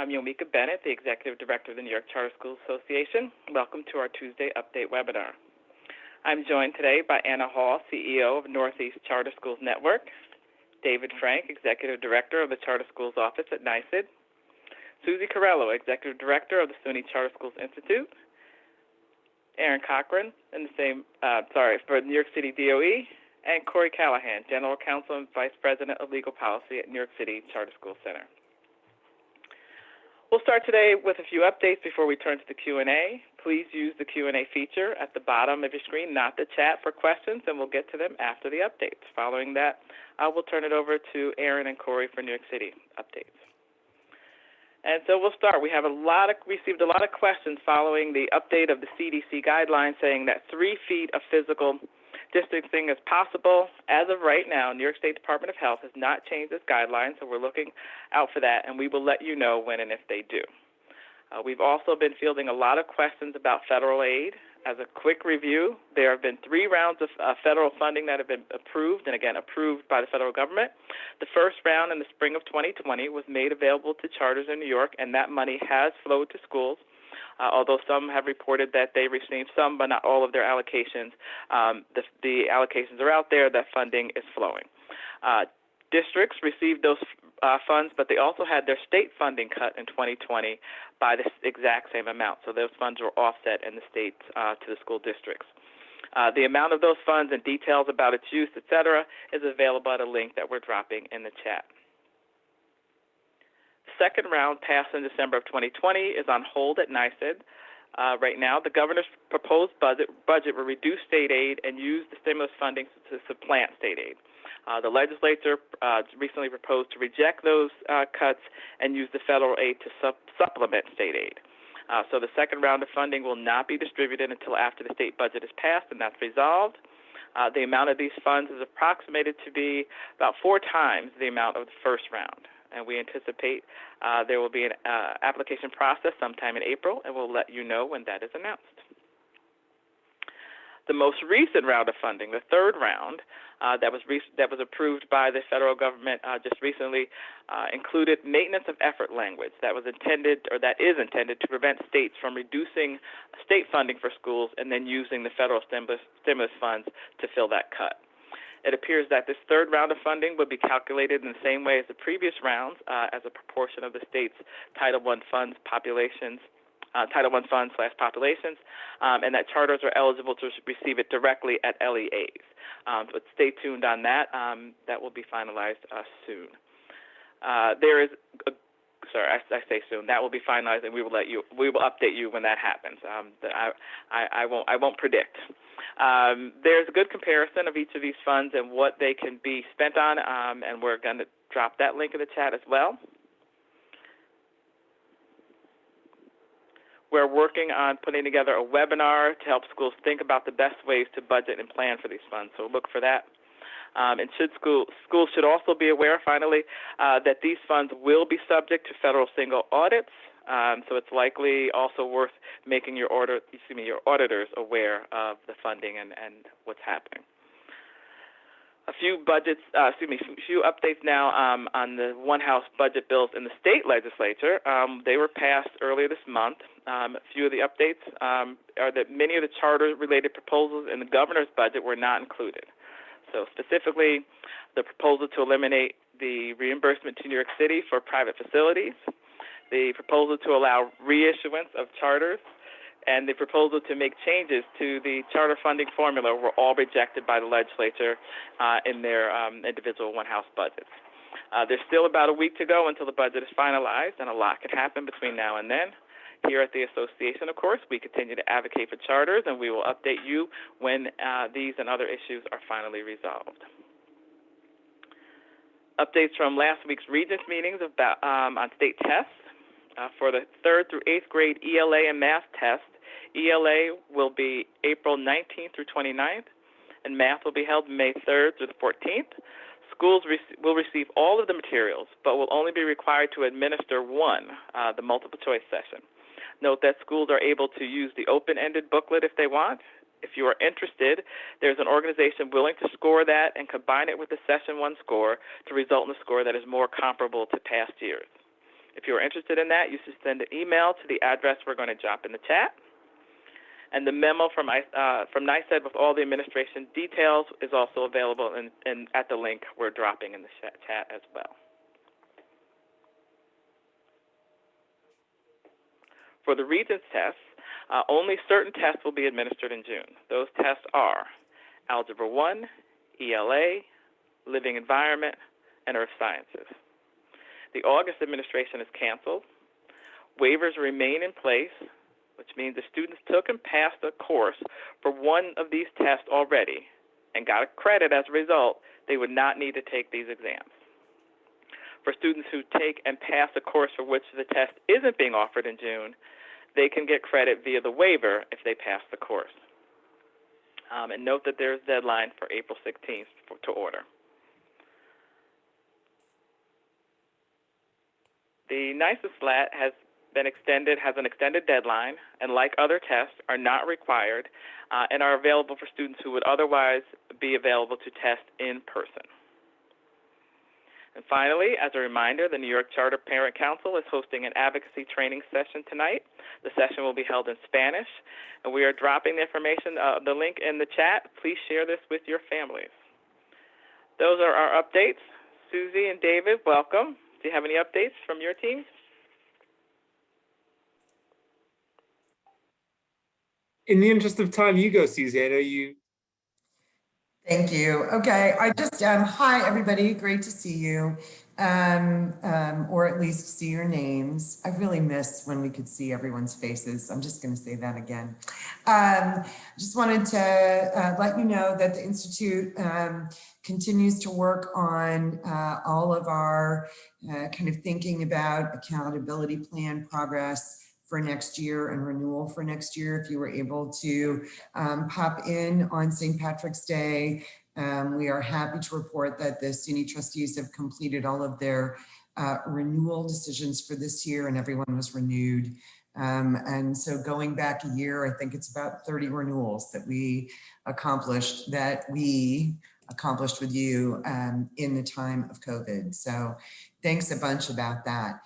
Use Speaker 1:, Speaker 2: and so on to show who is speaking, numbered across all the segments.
Speaker 1: I'm Yomika Bennett, the Executive Director of the New York Charter Schools Association. Welcome to our Tuesday Update webinar. I'm joined today by Anna Hall, CEO of Northeast Charter Schools Network, David Frank, Executive Director of the Charter Schools Office at NYSID, Susie Corello, Executive Director of the SUNY Charter Schools Institute, Aaron Cochran, for New York City DOE, and Corey Callahan, General Counsel and Vice President of Legal Policy at New York City Charter Schools Center. We'll start today with a few updates before we turn to the Q&A. Please use the Q&A feature at the bottom of your screen, not the chat, for questions, and we'll get to them after the updates. Following that, I will turn it over to Aaron and Corey for New York City updates. And so we'll start. We have received a lot of questions following the update of the CDC guidelines saying that 3 feet of physical distancing is possible. As of right now, New York State Department of Health has not changed its guidelines, so we're looking out for that, and we will let you know when and if they do. We've also been fielding a lot of questions about federal aid. As a quick review, there have been 3 rounds of federal funding that have been approved, and again, approved by the federal government. The first round in the spring of 2020 was made available to charters in New York, and that money has flowed to schools. Although some have reported that they received some but not all of their allocations, the allocations are out there, that funding is flowing. Districts received those funds, but they also had their state funding cut in 2020 by the exact same amount. So those funds were offset in the states to the school districts. The amount of those funds and details about its use, et cetera, is available at a link that we're dropping in the chat. Second round passed in December of 2020 is on hold at NYSID. Right now, the governor's proposed budget will reduce state aid and use the stimulus funding to supplant state aid. The legislature recently proposed to reject those cuts and use the federal aid to supplement state aid. So the second round of funding will not be distributed until after the state budget is passed, and that's resolved. The amount of these funds is approximated to be about 4 times the amount of the first round. And we anticipate there will be an application process sometime in April, and we'll let you know when that is announced. The most recent round of funding, the third round, that was approved by the federal government just recently, included maintenance of effort language that is intended to prevent states from reducing state funding for schools and then using the federal stimulus funds to fill that cut. It appears that this third round of funding would be calculated in the same way as the previous rounds, as a proportion of the state's Title I funds populations, and that charters are eligible to receive it directly at LEAs. But stay tuned on that. That will be finalized soon. I say soon. That will be finalized, and we will update you when that happens. I won't predict. There's a good comparison of each of these funds and what they can be spent on, and we're going to drop that link in the chat as well. We're working on putting together a webinar to help schools think about the best ways to budget and plan for these funds, so look for that. And schools should also be aware, finally, that these funds will be subject to federal single audits. So it's likely also worth making your auditors aware of the funding and what's happening. A few updates now on the One House budget bills in the state legislature. They were passed earlier this month. A few of the updates are that many of the charter-related proposals in the governor's budget were not included. So specifically, the proposal to eliminate the reimbursement to New York City for private facilities, the proposal to allow reissuance of charters, and the proposal to make changes to the charter funding formula were all rejected by the legislature in their individual one-house budgets. There's still about a week to go until the budget is finalized, and a lot can happen between now and then. Here at the association, of course, we continue to advocate for charters, and we will update you when these and other issues are finally resolved. Updates from last week's Regents meetings on state tests. For the 3rd through 8th grade ELA and math test, ELA will be April 19th through 29th, and math will be held May 3rd through the 14th. Schools will receive all of the materials, but will only be required to administer one, the multiple choice session. Note that schools are able to use the open-ended booklet if they want. If you are interested, there's an organization willing to score that and combine it with the Session 1 score to result in a score that is more comparable to past years. If you are interested in that, you should send an email to the address we're going to drop in the chat. And the memo from NYSED with all the administration details is also available at the link we're dropping in the chat as well. For the Regents tests, only certain tests will be administered in June. Those tests are Algebra 1, ELA, Living Environment, and Earth Sciences. The August administration is canceled. Waivers remain in place, which means if students took and passed a course for one of these tests already and got a credit as a result, they would not need to take these exams. For students who take and pass a course for which the test isn't being offered in June, they can get credit via the waiver if they pass the course. And note that there's a deadline for April 16th to order. The NYSED SLAT has an extended deadline, and like other tests, are not required and are available for students who would otherwise be available to test in person. And finally, as a reminder, the New York Charter Parent Council is hosting an advocacy training session tonight. The session will be held in Spanish, and we are dropping the information, the link in the chat. Please share this with your families. Those are our updates. Susie and David, welcome. Do you have any updates from your teams?
Speaker 2: In the interest of time, you go, Susie. I know you.
Speaker 3: Thank you. Okay, I just, hi, everybody. Great to see you, or at least see your names. I really miss when we could see everyone's faces. I'm just going to say that again. Just wanted to let you know that the Institute continues to work on all of our kind of thinking about accountability plan progress for next year and renewal for next year. If you were able to pop in on St. Patrick's Day, we are happy to report that the SUNY trustees have completed all of their renewal decisions for this year, and everyone was renewed. And so going back a year, I think it's about 30 renewals that we accomplished with you in the time of COVID. So thanks a bunch about that.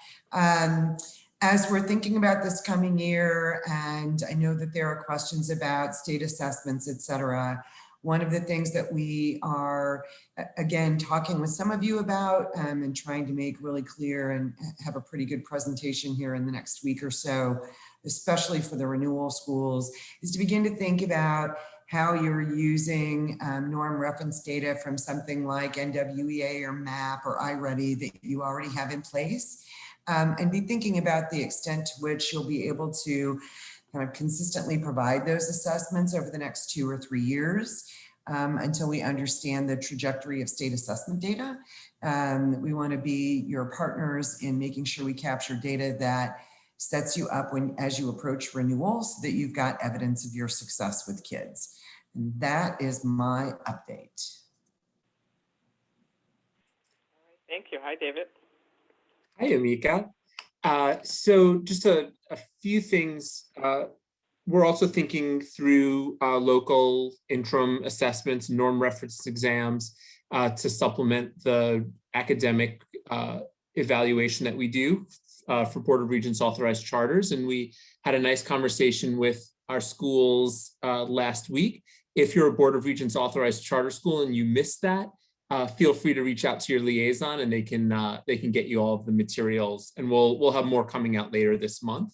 Speaker 3: As we're thinking about this coming year, and I know that there are questions about state assessments, et cetera, one of the things that we are, again, talking with some of you about and trying to make really clear and have a pretty good presentation here in the next week or so, especially for the renewal schools, is to begin to think about how you're using norm reference data from something like NWEA or MAP or iReady that you already have in place. And be thinking about the extent to which you'll be able to kind of consistently provide those assessments over the next 2 or 3 years until we understand the trajectory of state assessment data. We want to be your partners in making sure we capture data that sets you up as you approach renewal so that you've got evidence of your success with kids. And that is my update.
Speaker 1: All right, thank you. Hi, David.
Speaker 2: Hi, Amika. So just a few things. We're also thinking through local interim assessments, norm reference exams to supplement the academic evaluation that we do for Board of Regents authorized charters. And we had a nice conversation with our schools last week. If you're a Board of Regents authorized charter school and you missed that, feel free to reach out to your liaison and they can get you all of the materials, and we'll have more coming out later this month.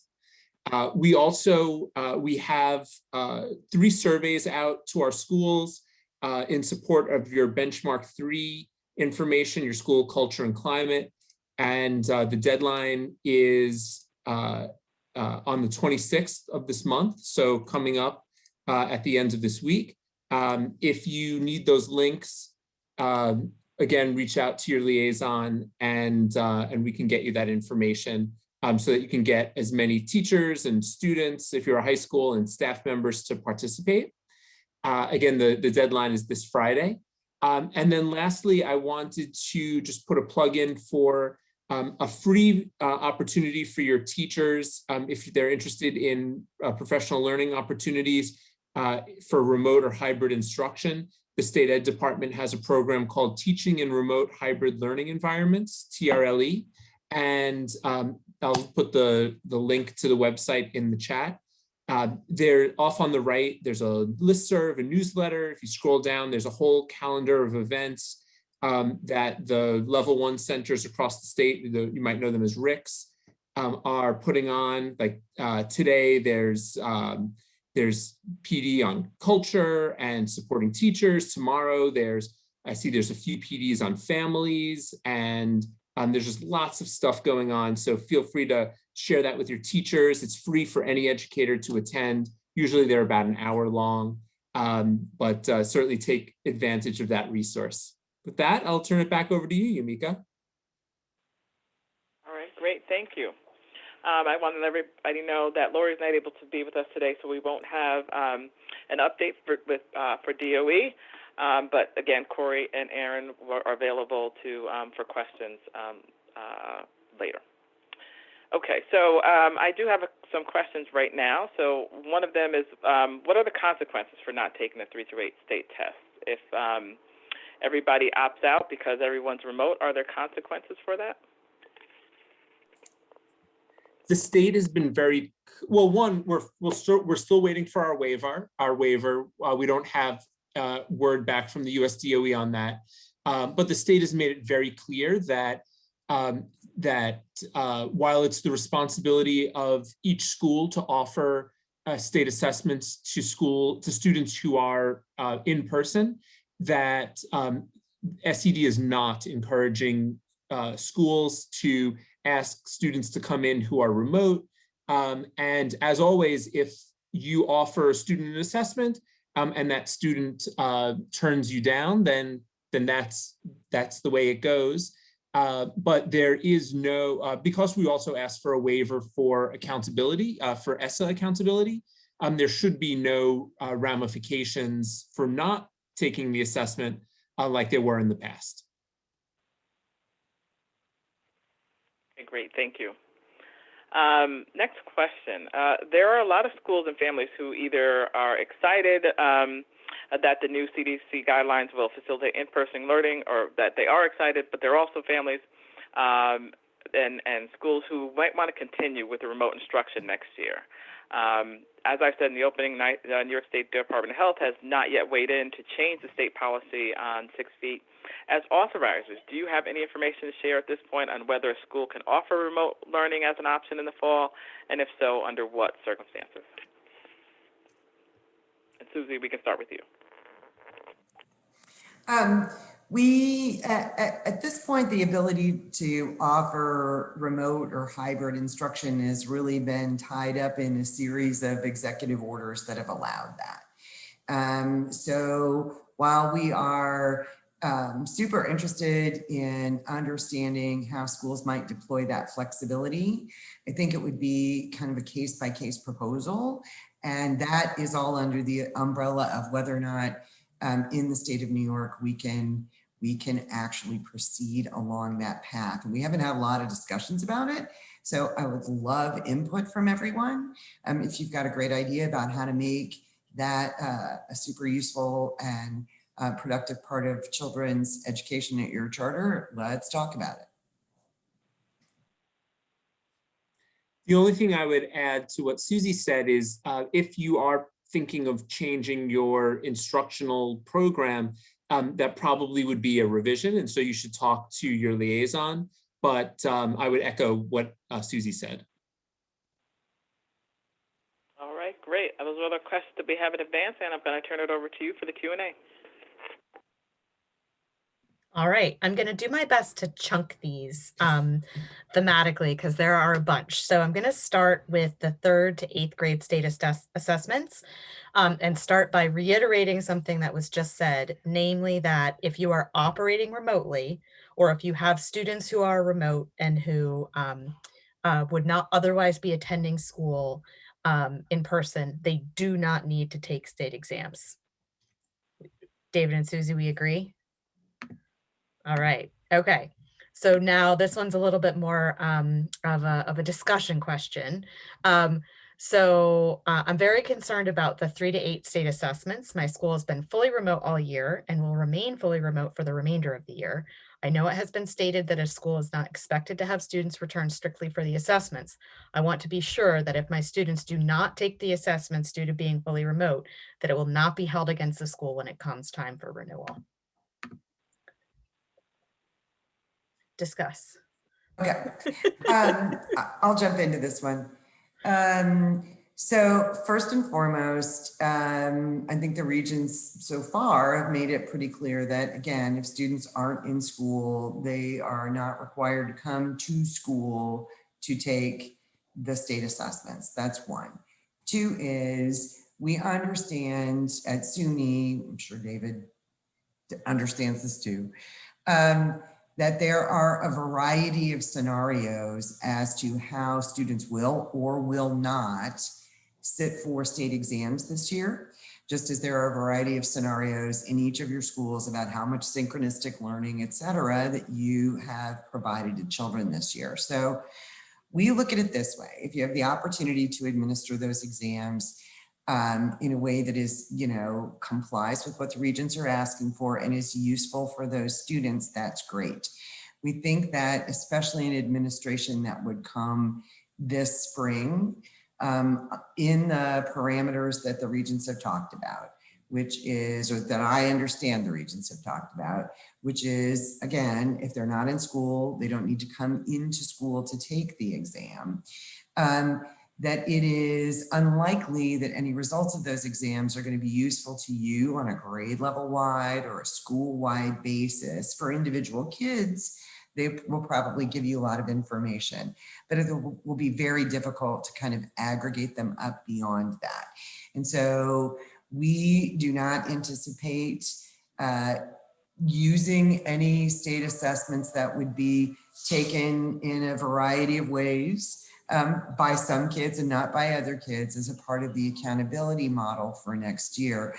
Speaker 2: We also we have 3 surveys out to our schools in support of your benchmark 3 information, your school culture and climate, and the deadline is on the 26th of this month, so coming up at the end of this week. If you need those links, again, reach out to your liaison and we can get you that information so that you can get as many teachers and students, if you're a high school, and staff members to participate. Again, the deadline is this Friday. And then lastly, I wanted to just put a plug in for a free opportunity for your teachers if they're interested in professional learning opportunities for remote or hybrid instruction. The State Ed Department has a program called Teaching in Remote Hybrid Learning Environments, TRLE, And I'll put the link to the website in the chat. They're off on the right. There's a listserv, a newsletter. If you scroll down, there's a whole calendar of events that the level 1 centers across the state, you might know them as RICs, are putting on. Like today, there's PD on culture and supporting teachers. Tomorrow, I see there's a few PDs on families, and there's just lots of stuff going on. So feel free to share that with your teachers. It's free for any educator to attend. Usually they're about an hour long, but certainly take advantage of that resource. With that, I'll turn it back over to you, Yumika.
Speaker 1: All right, great, thank you. I want to let everybody know that Lori's not able to be with us today, so we won't have an update for DOE. But again, Corey and Aaron are available for questions later. Okay, so I do have some questions right now. So one of them is, what are the consequences for not taking the 3-8 state tests? If everybody opts out because everyone's remote, are there consequences for that?
Speaker 2: The state has been very well. One, we're still waiting for our waiver. We don't have word back from the US DOE on that, but the state has made it very clear that while it's the responsibility of each school to offer state assessments to students who are in person, that SED is not encouraging schools to ask students to come in who are remote. And as always, if you offer a student an assessment and that student turns you down, then that's the way it goes. But there is no, because we also asked for a waiver for accountability, for ESSA accountability, there should be no ramifications for not taking the assessment like there were in the past.
Speaker 1: Okay, great, thank you. Next question. There are a lot of schools and families who either are excited that the new CDC guidelines will facilitate in-person learning, or that they are excited, but there are also families and schools who might want to continue with the remote instruction next year. As I said in the opening night, the New York State Department of Health has not yet weighed in to change the state policy on 6 feet. As authorizers, do you have any information to share at this point on whether a school can offer remote learning as an option in the fall, and if so, under what circumstances? And Susie, we can start with you.
Speaker 3: We, at this point, the ability to offer remote or hybrid instruction has really been tied up in a series of executive orders that have allowed that. So while we are super interested in understanding how schools might deploy that flexibility, I think it would be kind of a case-by-case proposal. And that is all under the umbrella of whether or not in the state of New York, we can actually proceed along that path. And we haven't had a lot of discussions about it. So I would love input from everyone. If you've got a great idea about how to make that a super useful and productive part of children's education at your charter, let's talk about it.
Speaker 2: The only thing I would add to what Susie said is if you are thinking of changing your instructional program, that probably would be a revision. And so you should talk to your liaison, but I would echo what Susie said.
Speaker 1: All right, great. Those are the questions that we have in advance, and I'm going to turn it over to you for the Q&A.
Speaker 4: All right, I'm going to do my best to chunk these thematically because there are a bunch. So I'm going to start with the 3rd to 8th grade state assessments and start by reiterating something that was just said, namely that if you are operating remotely, or if you have students who are remote and who would not otherwise be attending school in person, they do not need to take state exams. David and Susie, we agree? All right. Okay. So now this one's a little bit more of a discussion question. So I'm very concerned about the 3 to 8 state assessments. My school has been fully remote all year and will remain fully remote for the remainder of the year. I know it has been stated that a school is not expected to have students return strictly for the assessments. I want to be sure that if my students do not take the assessments due to being fully remote, that it will not be held against the school when it comes time for renewal. Discuss.
Speaker 3: Okay, I'll jump into this one. So first and foremost, I think the Regents so far have made it pretty clear that, again, if students aren't in school, they are not required to come to school to take the state assessments. That's one. Two is we understand at SUNY, I'm sure David understands this too, that there are a variety of scenarios as to how students will or will not sit for state exams this year, just as there are a variety of scenarios in each of your schools about how much synchronistic learning, et cetera, that you have provided to children this year. So we look at it this way: if you have the opportunity to administer those exams in a way that is, complies with what the Regents are asking for and is useful for those students, that's great. We think that, especially in administration that would come this spring, in the parameters that the Regents have talked about, which is, or that I understand the Regents have talked about, which is, again, if they're not in school, they don't need to come into school to take the exam. That it is unlikely that any results of those exams are going to be useful to you on a grade level wide or a school wide basis. For individual kids, they will probably give you a lot of information, but it will be very difficult to kind of aggregate them up beyond that. And so we do not anticipate using any state assessments that would be taken in a variety of ways by some kids and not by other kids as a part of the accountability model for next year,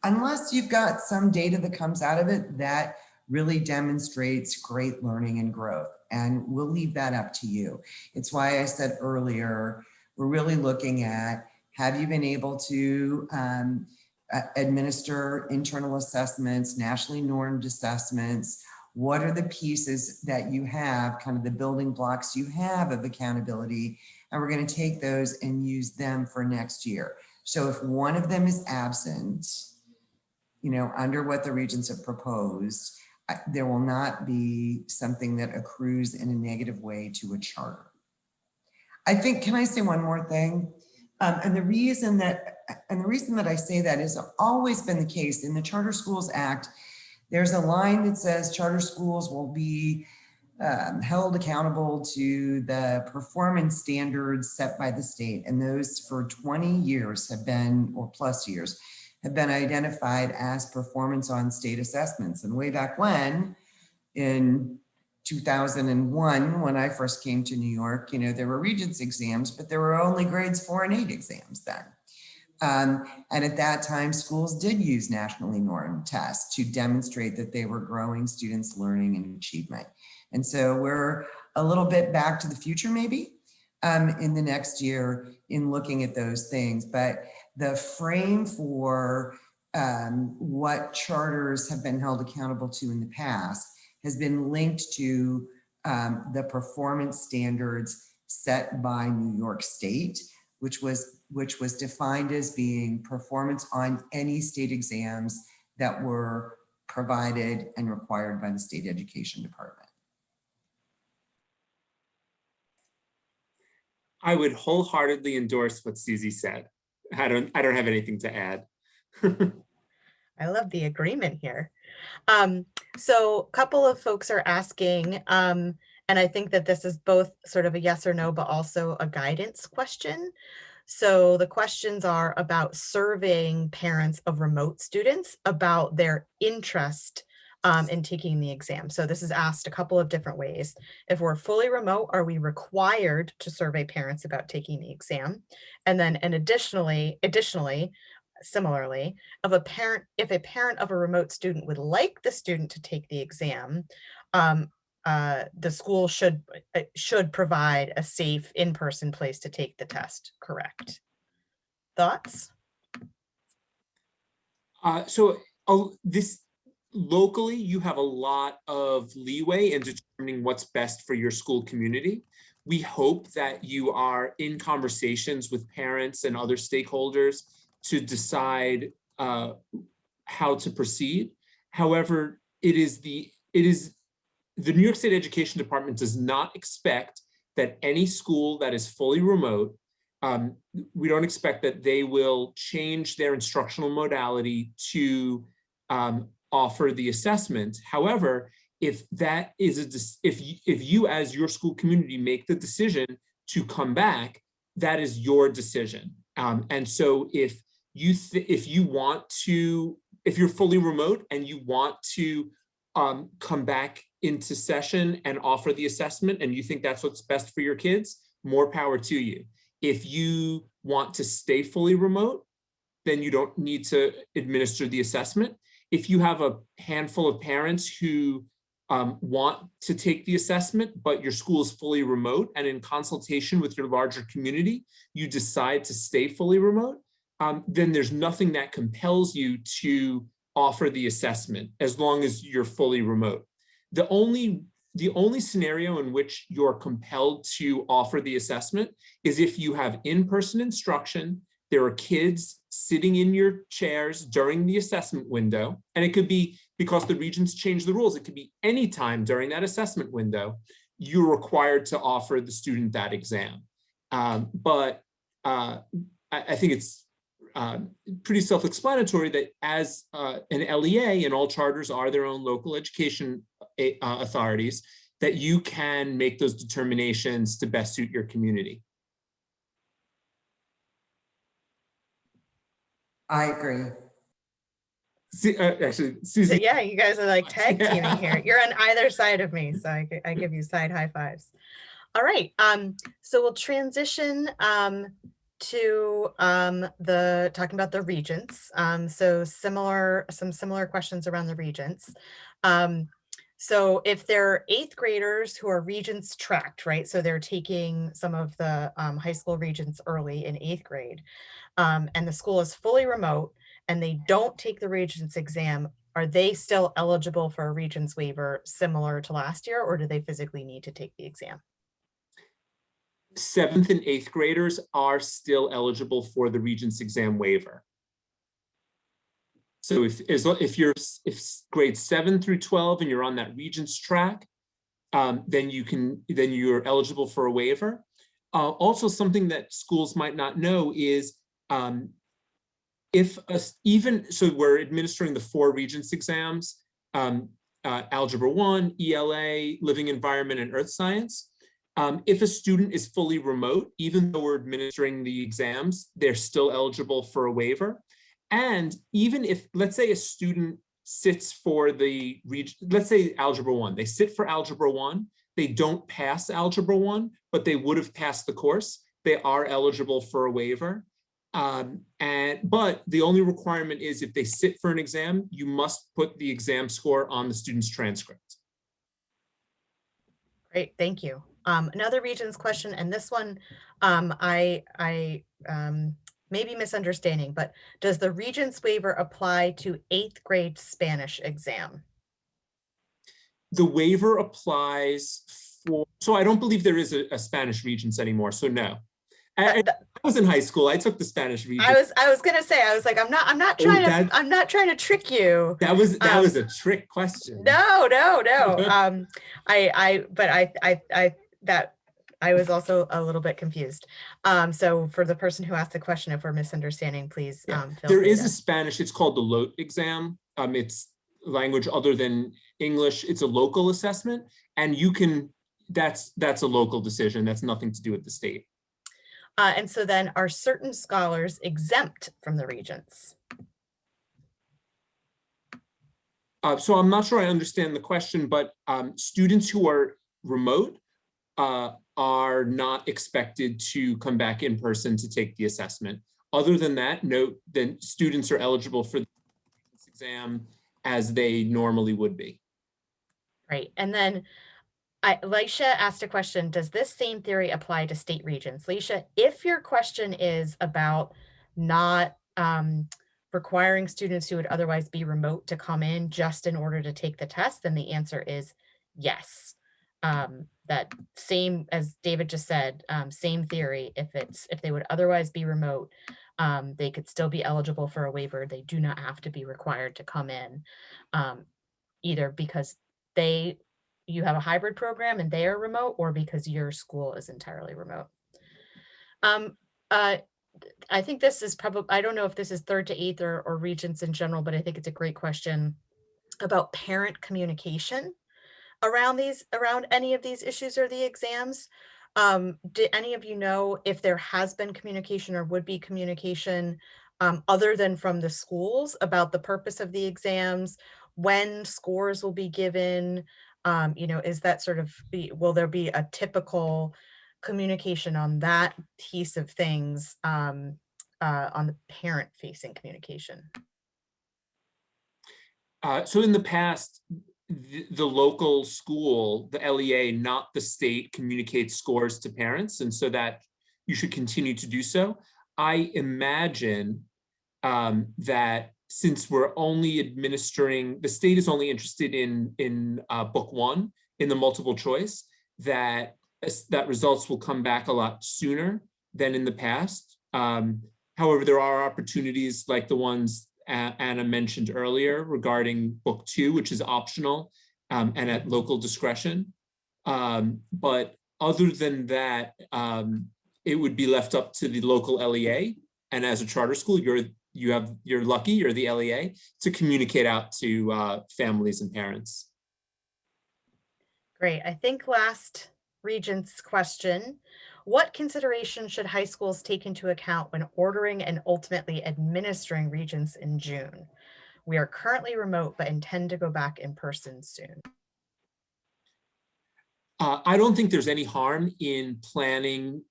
Speaker 3: unless you've got some data that comes out of it that really demonstrates great learning and growth. And we'll leave that up to you. It's why I said earlier, we're really looking at, have you been able to administer internal assessments, nationally normed assessments? What are the pieces that you have, kind of the building blocks you have of accountability? And we're going to take those and use them for next year. So if one of them is absent, under what the Regents have proposed, there will not be something that accrues in a negative way to a charter. I think, can I say one more thing? And the reason that I say that is always been the case in the Charter Schools Act. There's a line that says charter schools will be held accountable to the performance standards set by the state. And those for 20 years have been, or plus years, have been identified as performance on state assessments. And way back when, in 2001, when I first came to New York, there were Regents exams, but there were only grades 4 and 8 exams then. And at that time, schools did use nationally normed tests to demonstrate that they were growing students' learning and achievement. And so we're a little bit back to the future, maybe, in the next year in looking at those things. But the frame for what charters have been held accountable to in the past has been linked to the performance standards set by New York State, which was defined as being performance on any state exams that were provided and required by the state education department.
Speaker 2: I would wholeheartedly endorse what Susie said. I don't have anything to add.
Speaker 4: I love the agreement here. So a couple of folks are asking, and I think that this is both sort of a yes or no, but also a guidance question. So the questions are about surveying parents of remote students about their interest in taking the exam. So this is asked a couple of different ways. If we're fully remote, are we required to survey parents about taking the exam? And then, and additionally, similarly, if a parent of a remote student would like the student to take the exam, the school should provide a safe in-person place to take the test. Correct? Thoughts?
Speaker 2: So this locally, you have a lot of leeway in determining what's best for your school community. We hope that you are in conversations with parents and other stakeholders to decide how to proceed. However, the New York State Education Department does not expect that any school that is fully remote, we don't expect that they will change their instructional modality to offer the assessment. However, if that is if you as your school community make the decision to come back, that is your decision. And so if you want to, if you're fully remote and you want to come back into session and offer the assessment and you think that's what's best for your kids, more power to you. If you want to stay fully remote, then you don't need to administer the assessment. If you have a handful of parents who want to take the assessment, but your school is fully remote and in consultation with your larger community, you decide to stay fully remote, then there's nothing that compels you to offer the assessment as long as you're fully remote. The only scenario in which you're compelled to offer the assessment is if you have in-person instruction, there are kids sitting in your chairs during the assessment window, and it could be because the Regents changed the rules, it could be any time during that assessment window, you're required to offer the student that exam. But I think it's pretty self-explanatory that as an LEA, and all charters are their own local education authorities, that you can make those determinations to best suit your community.
Speaker 3: I agree.
Speaker 2: Actually, Susie.
Speaker 4: So yeah, you guys are like tag teaming here. You're on either side of me, so I give you side high fives. All right, so we'll transition to the talking about the Regents. So some similar questions around the Regents. So if they're 8th graders who are Regents tracked, right? So they're taking some of the high school Regents early in 8th grade, and the school is fully remote and they don't take the Regents exam, are they still eligible for a Regents waiver similar to last year, or do they physically need to take the exam?
Speaker 2: 7th and 8th graders are still eligible for the Regents exam waiver. So if you're grades 7 through 12 and you're on that Regents track, then you're eligible for a waiver. Also, something that schools might not know is so we're administering the 4 Regents exams, Algebra 1, ELA, Living Environment, and Earth Science. If a student is fully remote, even though we're administering the exams, they're still eligible for a waiver. And even if, let's say a student sits for let's say Algebra 1, they sit for Algebra 1, they don't pass Algebra 1, but they would have passed the course, they are eligible for a waiver. But the only requirement is if they sit for an exam, you must put the exam score on the student's transcript.
Speaker 4: Great, thank you. Another Regents question, and this one I may be misunderstanding, but does the Regents waiver apply to 8th grade Spanish exam?
Speaker 2: The waiver applies for, so I don't believe there is a Spanish Regents anymore, so no. I was in high school. I took the Spanish Regents.
Speaker 4: I was gonna say, I was like, I'm not trying to trick you.
Speaker 2: That was a trick question.
Speaker 4: No. I was also a little bit confused. So for the person who asked the question, if we're misunderstanding, please
Speaker 2: there is a Spanish, it's called the LOT exam. It's language other than English. It's a local assessment, and you can, that's a local decision. That's nothing to do with the state.
Speaker 4: And so then are certain scholars exempt from the Regents?
Speaker 2: So I'm not sure I understand the question, but students who are remote are not expected to come back in person to take the assessment. Other than that, note that students are eligible for the exam as they normally would be.
Speaker 4: Right, and then Leisha asked a question, does this same theory apply to state Regents? Leisha, if your question is about not requiring students who would otherwise be remote to come in just in order to take the test, then the answer is yes. That same, as David just said, same theory. If they would otherwise be remote, they could still be eligible for a waiver. They do not have to be required to come in, either because you have a hybrid program and they are remote, or because your school is entirely remote. I think this is probably, I don't know if this is 3rd to 8th or Regents in general, but I think it's a great question about parent communication around any of these issues or the exams. Do any of you know if there has been communication or would be communication other than from the schools about the purpose of the exams, when scores will be given? Is that sort of, will there be a typical communication on that piece of things, on the parent facing communication?
Speaker 2: So in the past, the local school, the LEA, not the state, communicates scores to parents, and so that you should continue to do so. I imagine that since we're only administering, the state is only interested in book 1 in the multiple choice, that results will come back a lot sooner than in the past. However, there are opportunities like the ones Anna mentioned earlier regarding book 2, which is optional and at local discretion. But other than that, it would be left up to the local LEA. And as a charter school, you're lucky, you're the LEA, to communicate out to families and parents.
Speaker 4: Great. I think last Regents question: what considerations should high schools take into account when ordering and ultimately administering Regents in June? We are currently remote, but intend to go back in person soon.
Speaker 2: I don't think there's any harm in planning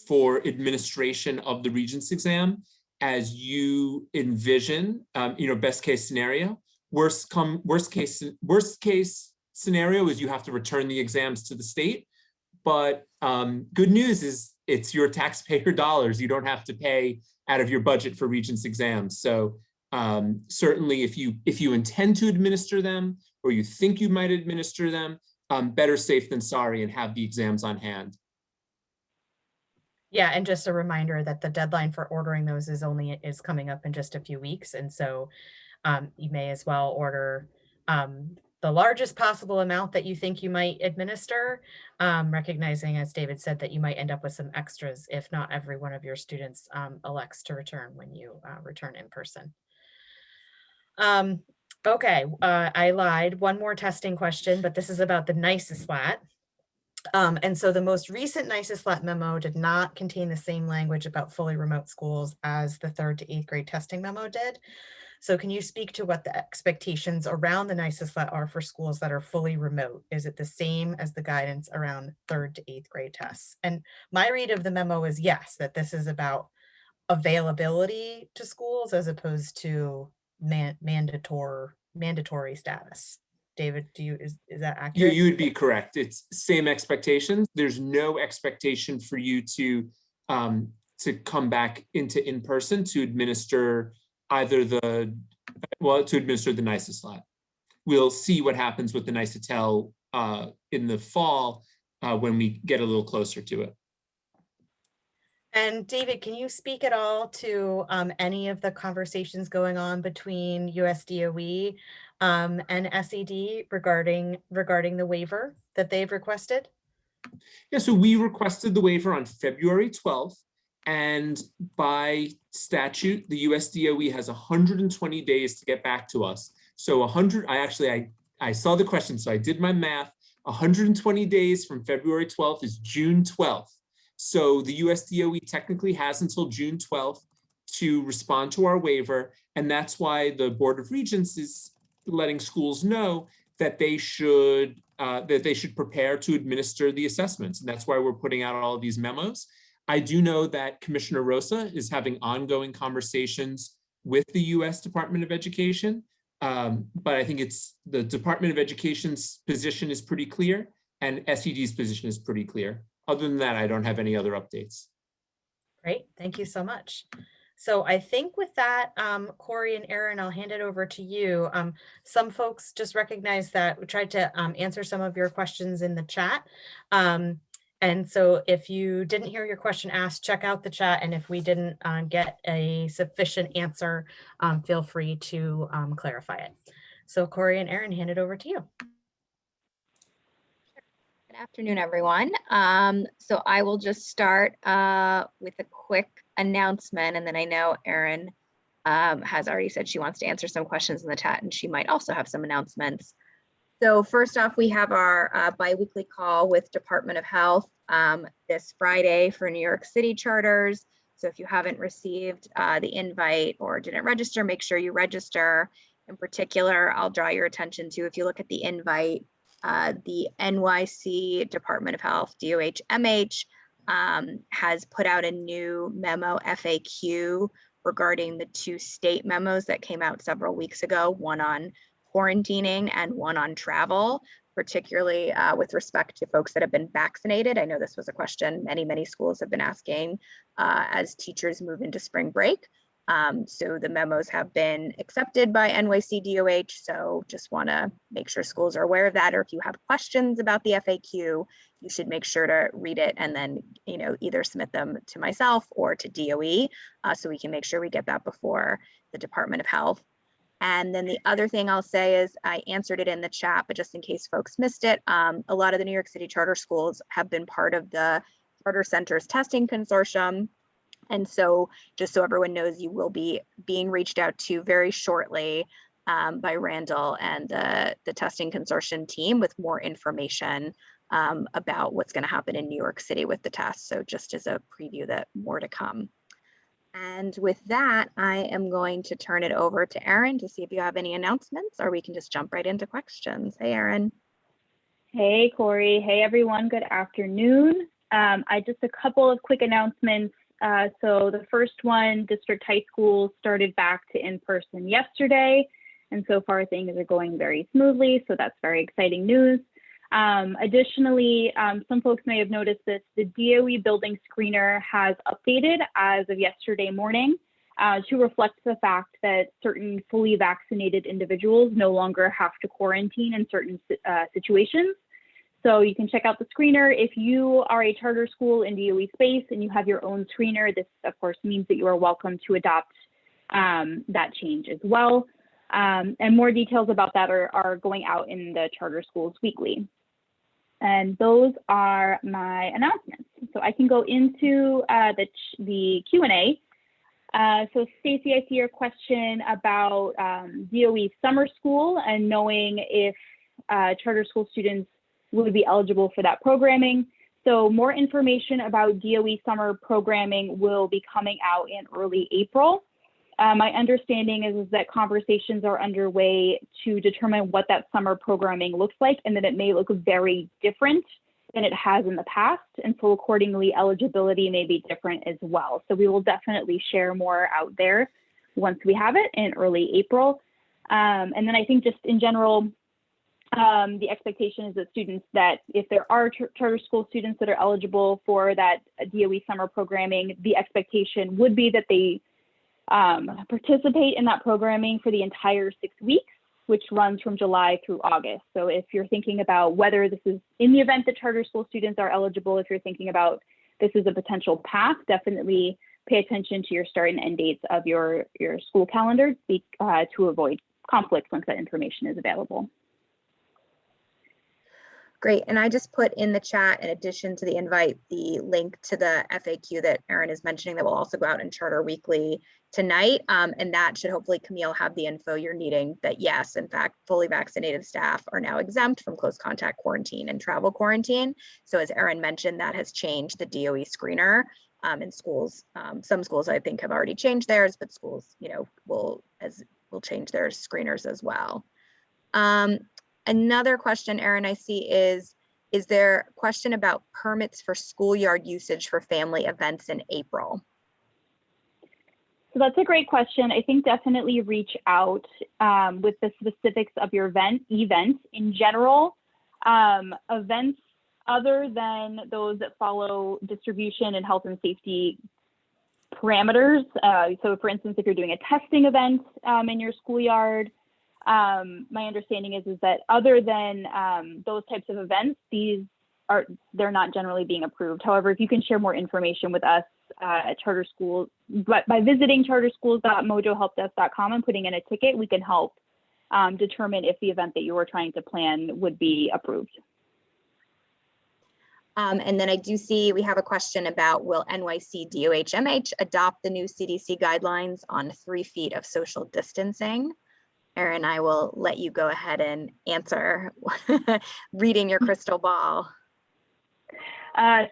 Speaker 2: for administration of the Regents exam as you envision, best case scenario. Worst case scenario is you have to return the exams to the state. But good news is it's your taxpayer dollars. You don't have to pay out of your budget for Regents exams. So certainly if you intend to administer them, or you think you might administer them, better safe than sorry, and have the exams on hand.
Speaker 4: Yeah, and just a reminder that the deadline for ordering those is coming up in just a few weeks. And so you may as well order the largest possible amount that you think you might administer, recognizing, as David said, that you might end up with some extras if not every one of your students elects to return when you return in person. Okay, I lied. One more testing question, but this is about the NYSESLAT. And so the most recent NYSESLAT memo did not contain the same language about fully remote schools as the 3rd to 8th grade testing memo did. So can you speak to what the expectations around the NYSESLAT are for schools that are fully remote? Is it the same as the guidance around 3rd to 8th grade tests? And my read of the memo is yes, that this is about availability to schools as opposed to mandatory status. David, is that accurate?
Speaker 2: You would be correct. It's same expectations. There's no expectation for you to come back into in-person to administer to administer the NYSESLAT. We'll see what happens with the NYSETEL in the fall when we get a little closer to it.
Speaker 4: And David, can you speak at all to any of the conversations going on between USDOE and SED regarding the waiver that they've requested?
Speaker 2: Yeah, so we requested the waiver on February 12th, and by statute, the USDOE has 120 days to get back to us. So I saw the question, so I did my math. 120 days from February 12th is June 12th. So the USDOE technically has until June 12th to respond to our waiver. And that's why the Board of Regents is letting schools know that they should prepare to administer the assessments. And that's why we're putting out all of these memos. I do know that Commissioner Rosa is having ongoing conversations with the US Department of Education. But I think it's the Department of Education's position is pretty clear, and SED's position is pretty clear. Other than that, I don't have any other updates.
Speaker 4: Great, thank you so much. So I think with that, Corey and Aaron, I'll hand it over to you. Some folks just recognize that we tried to answer some of your questions in the chat. And so if you didn't hear your question asked, check out the chat. And if we didn't get a sufficient answer, feel free to clarify it. So Corey and Aaron, hand it over to you.
Speaker 5: Good afternoon, everyone. So I will just start with a quick announcement, and then I know Erin has already said she wants to answer some questions in the chat, and she might also have some announcements. So first off, we have our biweekly call with Department of Health this Friday for New York City charters. So if you haven't received the invite or didn't register, make sure you register. In particular, I'll draw your attention to, if you look at the invite, the NYC Department of Health, DOH-MH, has put out a new memo FAQ regarding the 2 state memos that came out several weeks ago, one on quarantining and one on travel, particularly with respect to folks that have been vaccinated. I know this was a question many schools have been asking as teachers move into spring break. So the memos have been accepted by NYC DOH. So just want to make sure schools are aware of that. Or if you have questions about the FAQ, you should make sure to read it and then, either submit them to myself or to DOE so we can make sure we get that before the Department of Health. And then the other thing I'll say is I answered it in the chat, but just in case folks missed it, a lot of the New York City charter schools have been part of the Charter Centers Testing Consortium. And so just so everyone knows, you will be being reached out to very shortly by Randall and the testing consortium team with more information about what's going to happen in New York City with the test. So just as a preview, that more to come. And with that, I am going to turn it over to Erin to see if you have any announcements, or we can just jump right into questions. Hey, Erin.
Speaker 6: Hey, Corey. Hey, everyone. Good afternoon. I just a couple of quick announcements. So the first one, district high schools started back to in-person yesterday, and so far things are going very smoothly, so that's very exciting news. Additionally, some folks may have noticed this, the DOE building screener has updated as of yesterday morning to reflect the fact that certain fully vaccinated individuals no longer have to quarantine in certain situations. So you can check out the screener. If you are a charter school in DOE space and you have your own screener, this of course means that you are welcome to adopt that change as well. And more details about that are going out in the Charter Schools Weekly. And those are my announcements. So I can go into the Q&A. So Stacy, I see your question about DOE summer school and knowing if charter school students would be eligible for that programming. So more information about DOE summer programming will be coming out in early April. My understanding is that conversations are underway to determine what that summer programming looks like, and that it may look very different than it has in the past. And so accordingly, eligibility may be different as well. So we will definitely share more out there once we have it in early April. And then I think just in general, the expectation is that students that if there are charter school students that are eligible for that DOE summer programming, the expectation would be that they participate in that programming for the entire 6 weeks, which runs from July through August. So if you're thinking about whether this is in the event that charter school students are eligible, if you're thinking about this is a potential path, definitely pay attention to your start and end dates of your school calendar to avoid conflict once that information is available.
Speaker 5: Great, and I just put in the chat, in addition to the invite, the link to the FAQ that Erin is mentioning that will also go out in Charter Weekly tonight. And that should hopefully, Camille, have the info you're needing that yes, in fact, fully vaccinated staff are now exempt from close contact quarantine and travel quarantine. So as Erin mentioned, that has changed the DOE screener in schools. Some schools I think have already changed theirs, but schools, will change their screeners as well. Another question, Erin, I see is there a question about permits for schoolyard usage for family events in April?
Speaker 6: So that's a great question. I think definitely reach out with the specifics of your events. In general, events other than those that follow distribution and health and safety parameters. So for instance, if you're doing a testing event in your schoolyard, my understanding is that other than those types of events, they're not generally being approved. However, if you can share more information with us at charter schools, but by visiting charterschools.mojohelpdesk.com and putting in a ticket, we can help determine if the event that you were trying to plan would be approved.
Speaker 5: And then I do see we have a question about, will NYC DOH-MH adopt the new CDC guidelines on 3 feet of social distancing? Erin, I will let you go ahead and answer, reading your crystal ball.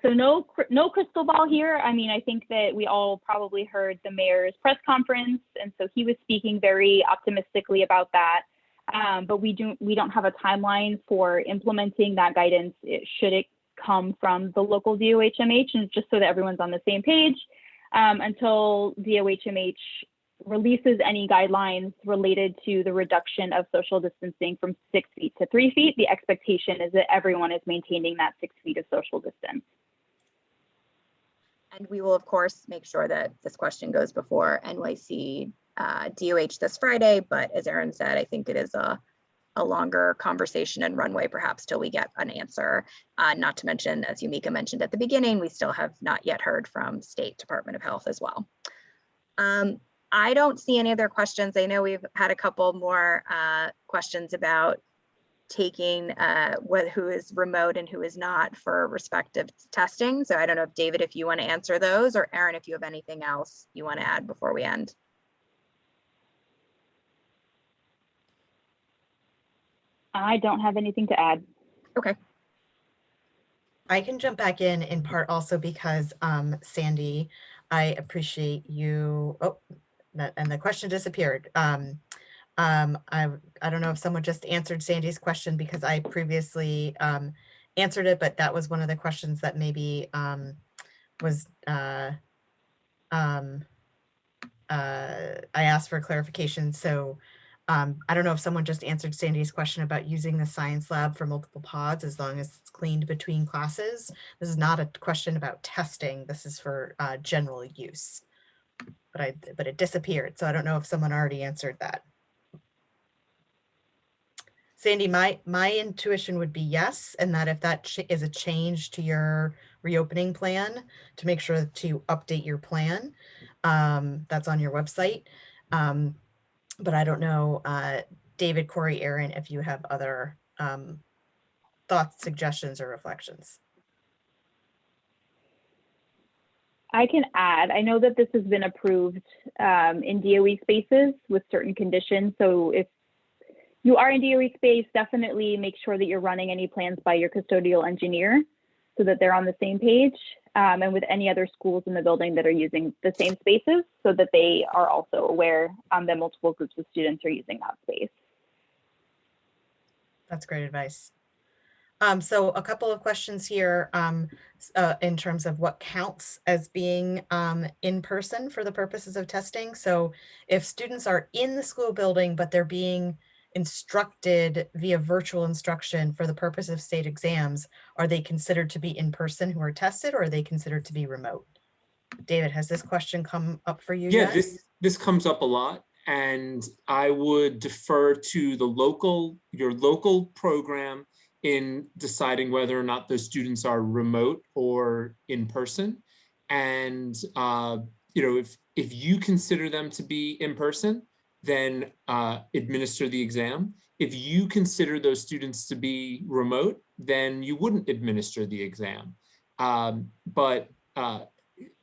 Speaker 6: So no crystal ball here. I mean, I think that we all probably heard the mayor's press conference, and so he was speaking very optimistically about that. But we don't have a timeline for implementing that guidance. Should it come from the local DOH-MH, and just so that everyone's on the same page, until DOH-MH releases any guidelines related to the reduction of social distancing from 6 feet to 3 feet, the expectation is that everyone is maintaining that 6 feet of social distance.
Speaker 5: And we will, of course, make sure that this question goes before NYC DOH this Friday. But as Erin said, I think it is a longer conversation and runway perhaps till we get an answer. Not to mention, as Yumika mentioned at the beginning, we still have not yet heard from State Department of Health as well. I don't see any other questions. I know we've had a couple more questions about taking who is remote and who is not for respective testing. So I don't know if David, if you want to answer those, or Erin, if you have anything else you want to add before we end.
Speaker 6: I don't have anything to add.
Speaker 5: Okay.
Speaker 4: I can jump back in part also because Sandy, I appreciate you. Oh, and the question disappeared. I don't know if someone just answered Sandy's question because I previously answered it, but that was one of the questions that maybe was I asked for clarification. So I don't know if someone just answered Sandy's question about using the science lab for multiple pods as long as it's cleaned between classes. This is not a question about testing. This is for general use. But it disappeared. So I don't know if someone already answered that. Sandy, my intuition would be yes, and that if that is a change to your reopening plan, to make sure to update your plan. That's on your website. But I don't know, David, Corey, Erin, if you have other thoughts, suggestions, or reflections.
Speaker 6: I can add, I know that this has been approved in DOE spaces with certain conditions. So if you are in DOE space, definitely make sure that you're running any plans by your custodial engineer so that they're on the same page, and with any other schools in the building that are using the same spaces so that they are also aware that multiple groups of students are using that space.
Speaker 4: That's great advice. So a couple of questions here in terms of what counts as being in person for the purposes of testing. So if students are in the school building, but they're being instructed via virtual instruction for the purpose of state exams, are they considered to be in person who are tested, or are they considered to be remote? David, has this question come up for you yet?
Speaker 2: This comes up a lot, and I would defer to your local program in deciding whether or not those students are remote or in person. And if you consider them to be in person, then administer the exam. If you consider those students to be remote, then you wouldn't administer the exam. But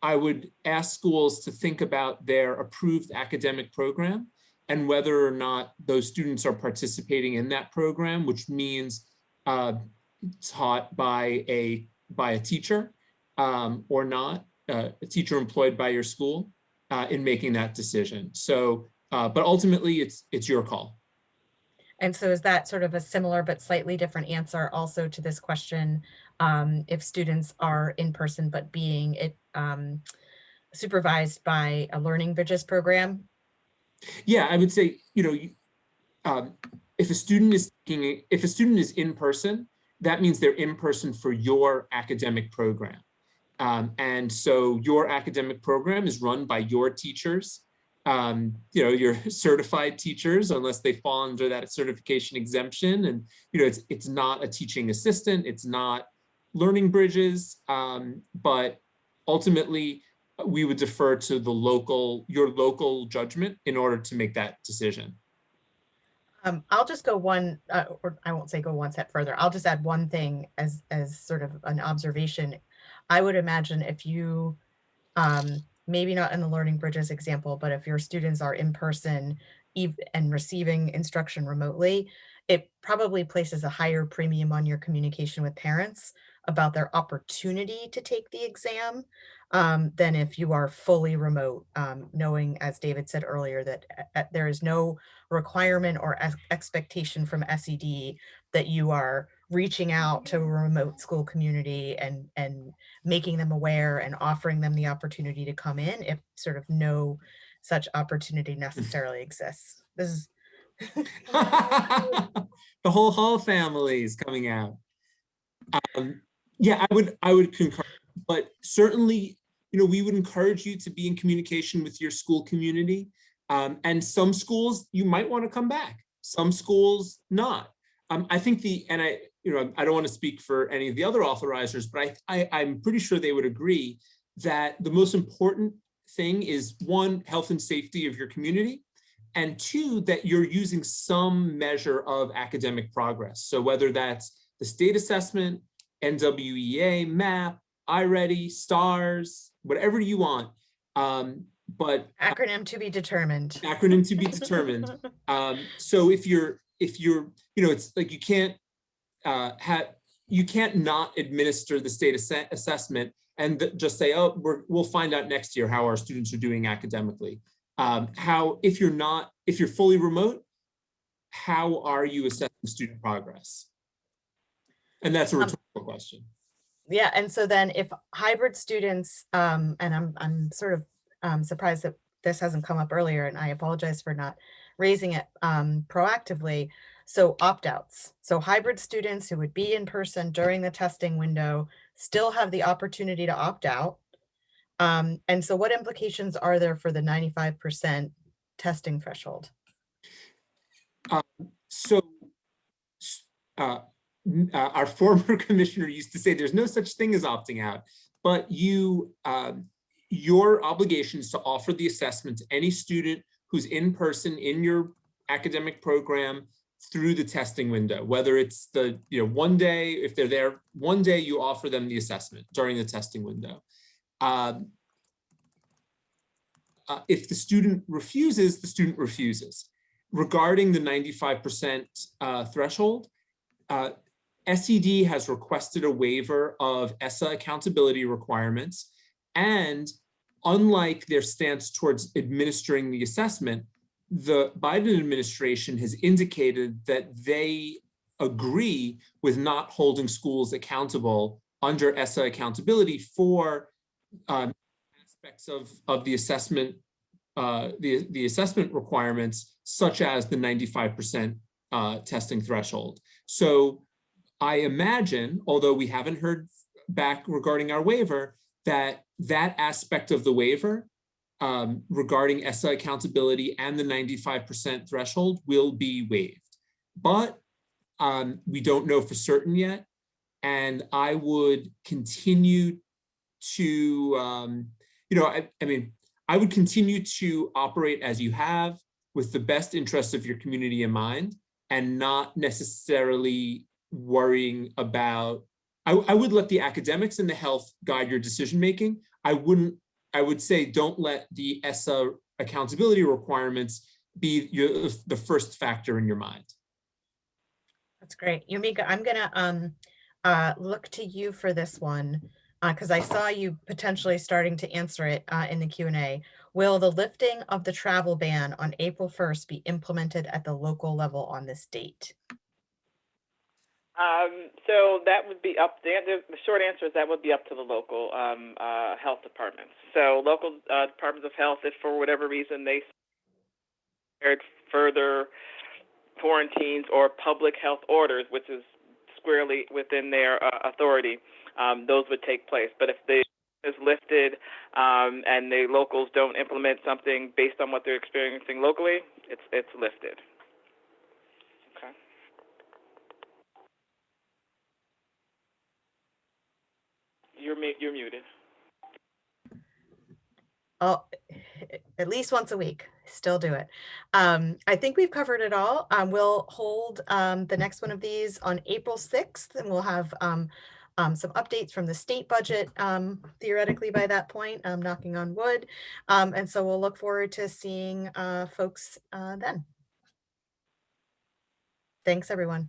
Speaker 2: I would ask schools to think about their approved academic program and whether or not those students are participating in that program, which means taught by a teacher or not, a teacher employed by your school in making that decision. So, but ultimately it's your call.
Speaker 4: And so is that sort of a similar but slightly different answer also to this question, if students are in person but being supervised by a learning bridges program?
Speaker 2: Yeah, I would say, if a student is in person, that means they're in person for your academic program. And so your academic program is run by your teachers, your certified teachers, unless they fall under that certification exemption. And, it's not a teaching assistant, it's not learning bridges, but ultimately we would defer to your local judgment in order to make that decision.
Speaker 4: I'll just go one, or I won't say go one step further. I'll just add one thing as sort of an observation. I would imagine if you, maybe not in the Learning Bridges example, but if your students are in person and receiving instruction remotely, it probably places a higher premium on your communication with parents about their opportunity to take the exam than if you are fully remote, knowing, as David said earlier, that there is no requirement or expectation from SED that you are reaching out to a remote school community and making them aware and offering them the opportunity to come in if sort of no such opportunity necessarily exists. This is
Speaker 2: the whole Hall family is coming out. Yeah, I would concur, but certainly, we would encourage you to be in communication with your school community. And some schools you might want to come back, some schools not. I think I don't want to speak for any of the other authorizers, but I'm pretty sure they would agree that the most important thing is, one, health and safety of your community, and two, that you're using some measure of academic progress. So whether that's the state assessment, NWEA, MAP, iReady, STARS, whatever you want. But
Speaker 4: acronym to be determined.
Speaker 2: Acronym to be determined. So if you're, it's like you can't not administer the state assessment and just say, oh, we'll find out next year how our students are doing academically. If you're fully remote, how are you assessing student progress? And that's a rhetorical question.
Speaker 4: Yeah, and so then if hybrid students, and I'm sort of surprised that this hasn't come up earlier, and I apologize for not raising it proactively. So opt-outs. So hybrid students who would be in person during the testing window still have the opportunity to opt out. And so what implications are there for the 95% testing threshold?
Speaker 2: Our former commissioner used to say there's no such thing as opting out, but your obligation is to offer the assessment to any student who's in person in your academic program through the testing window, whether it's the one day, if they're there one day, you offer them the assessment during the testing window. If the student refuses, the student refuses. Regarding the 95% threshold, SED has requested a waiver of ESSA accountability requirements, and unlike their stance towards administering the assessment, the Biden administration has indicated that they agree with not holding schools accountable under ESSA accountability for aspects of the assessment, the assessment requirements, such as the 95% testing threshold. So I imagine, although we haven't heard back regarding our waiver, that aspect of the waiver regarding ESSA accountability and the 95% threshold will be waived. But we don't know for certain yet. And I would continue to, I would continue to operate as you have, with the best interests of your community in mind, and not necessarily worrying about, I would let the academics and the health guide your decision-making. I would say don't let the ESSA accountability requirements be the first factor in your mind.
Speaker 4: That's great. Yumika, I'm gonna look to you for this one, because I saw you potentially starting to answer it in the Q&A. Will the lifting of the travel ban on April 1st be implemented at the local level on this date?
Speaker 1: So that would be up, the short answer is that would be up to the local health departments. So local departments of health, if for whatever reason they declared further quarantines or public health orders, which is squarely within their authority, those would take place. But if the is lifted and the locals don't implement something based on what they're experiencing locally, it's lifted. Okay. You're muted.
Speaker 4: Oh, at least once a week, still do it. I think we've covered it all. We'll hold the next one of these on April 6th, and we'll have some updates from the state budget theoretically by that point, knocking on wood. And so we'll look forward to seeing folks then. Thanks, everyone.